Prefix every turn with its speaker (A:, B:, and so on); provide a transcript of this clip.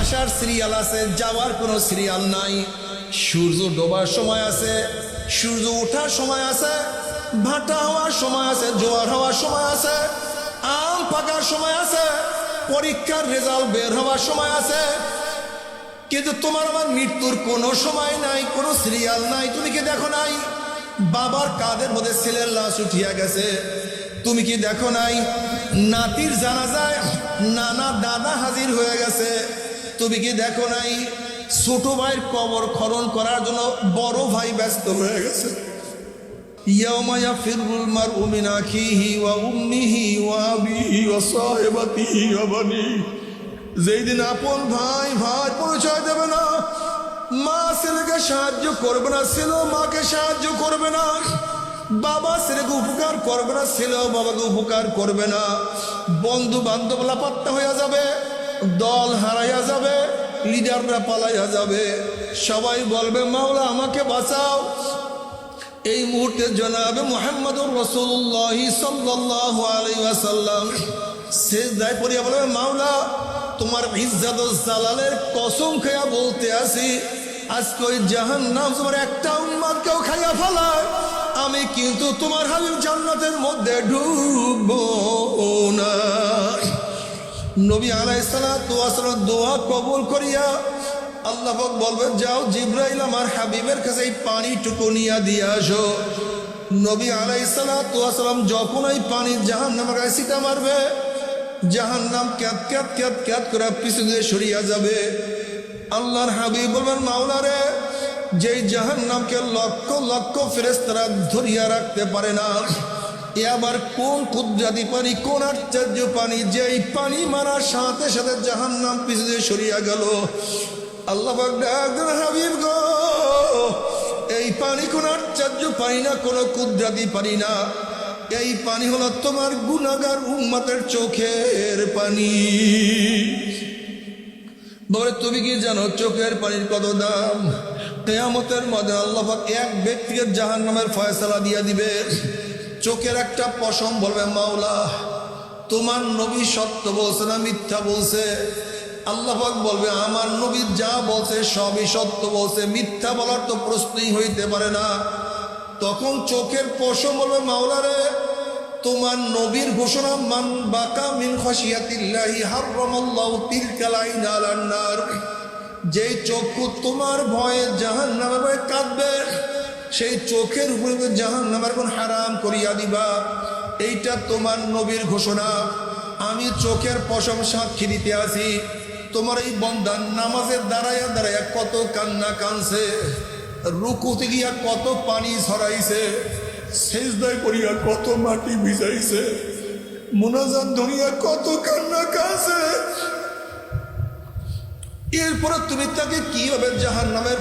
A: আসার সিরিয়াল আছে, যাওয়ার কোনো সিরিয়াল নাই। সূর্য ডোবার সময় আছে, সূর্য ওঠার সময় আছে, ভাটা হওয়ার সময় আছে, জোয়ার হওয়ার সময় আছে, আম পাকার সময় আছে, পরীক্ষার রেজাল্ট বের হওয়ার সময় আছে। কিন্তু তোমার আমার মৃত্যুর কোনো সময় নাই, কোনো সিরিয়াল নাই। তুমি কি দেখো নাই বাবার কাঁধের মধ্যে ছেলের লাশ উঠিয়া গেছে? তুমি কি দেখো নাই নাতির জানাজায় নানা দাদা হাজির হয়ে গেছে? তুমি কি দেখো নাই ছোট ভাইয়ের কবর খনন করার জন্য বড় ভাই ব্যস্ত হয়ে গেছে? ইয়াউমা ইয়াফিরুল মারউ মিন আখিহি ওয়া উম্মিহি ওয়া আবিহি ওয়া সাহিবাতিহি ওয়া বানিহি। যেই দিন আপন ভাই ভাই পরিচয় দেবে না, মা ছেলেকে সাহায্য করবে না, ছেলে মাকে সাহায্য করবে না, বাবা ছেলেকে উপকার করবে না, ছেলেও বাবাকে উপকার করবে না, বন্ধু বান্ধব লাপাত্তা হইয়া যাবে, দল হারাইয়া যাবে, লিডাররা পালাইয়া যাবে। সবাই বলবে মাওলা আমাকে বাঁচাও। এই মুহূর্তে জনাবে মুহাম্মদুর রাসূলুল্লাহ সাল্লাল্লাহু আলাইহি ওয়াসাল্লাম সিজদায় পড়িয়া বলবে মাওলা তোমার ইজ্জত ও জালালের কসম খাইয়া বলতে আসি, আজকে ওই জাহান্নাম তোমার একটা উম্মতকেও খাইয়া ফেলায়, আমি কিন্তু তোমার হাবিব জান্নাতের মধ্যে ঢুকবো না। নবী আলাইহিস সালাতু ওয়াস সালাম দোয়া কবুল করিয়া আল্লাহ পাক বলবে যাও জিবরাইল আমার হাবিবের কাছে এই পানিটুকু নিয়ে দিয়ে আসো। নবী আলাইহিস সালাতু ওয়াস সালাম যখন এই পানি জাহান্নামের গায়ে ছিটা মারবে, জাহান্নাম ক্যাত ক্যাত ক্যাত ক্যাত করে পিছনে সরিয়া যাবে। আল্লাহর হাবিব বলবেন মাওলা রে, যেই জাহান্নামকে লক্ষ লক্ষ ফেরেশতারা ধরিয়া রাখতে পারে না, এ আবার কোন কুদরতি পানি, কোন আশ্চর্য পানি, যেই পানি মারার সাথে সাথে জাহান্নাম পিছনে সরিয়া গেল। আল্লাহ পাক ডাকলেন হাবিব গো, এই পানি কোন আশ্চর্য পানি না, কোন কুদরতি পানি না, এই পানি হলো তোমার গুনাহগার উম্মতের চোখের পানি। বলে তুমি কি জানো চোখের পানির কত দাম? কিয়ামতের মধ্যে আল্লাহ পাক এক ব্যক্তিকে জাহান্নামের ফয়সালা দিয়া দিবে। চোখের একটা পশম বলবে মাওলা তোমার নবী সত্য বলছে না মিথ্যা বলছে? আল্লাহ পাক বলবে আমার নবী যা বলছে সবই সত্য বলছে, মিথ্যা বলার তো প্রশ্নই হইতে পারে না। তখন চোখের পশম বলবে মাওলা রে, তোমার নবীর ঘোষণা মান বাকা মিন খাশিয়াতিল্লাহি হারামাল্লাহু তিলকাল আইন আলান নার। যেই চক্ষু তোমার ভয়ে জাহান্নামের ভয়ে কাঁদবে, সেই চোখের উপরে জাহান্নামের কোন হারাম করিয়া দিবা। এইটা তোমার নবীর ঘোষণা। আমি চোখের পশম সাক্ষী দিতে আসি, তোমার এই বন্দার নামাজের দাঁড়াইয়া দাঁড়াইয়া কত কান্না কানছে, রুকুতে গিয়া কত পানি ছড়াইছে, সেজদায় করিয়া কত মাটি ভিজাইছে, মুনাজাত ধরিয়া কত কান্না কানছে। এরপরে তুমি তাকে কিভাবে জাহান্নামের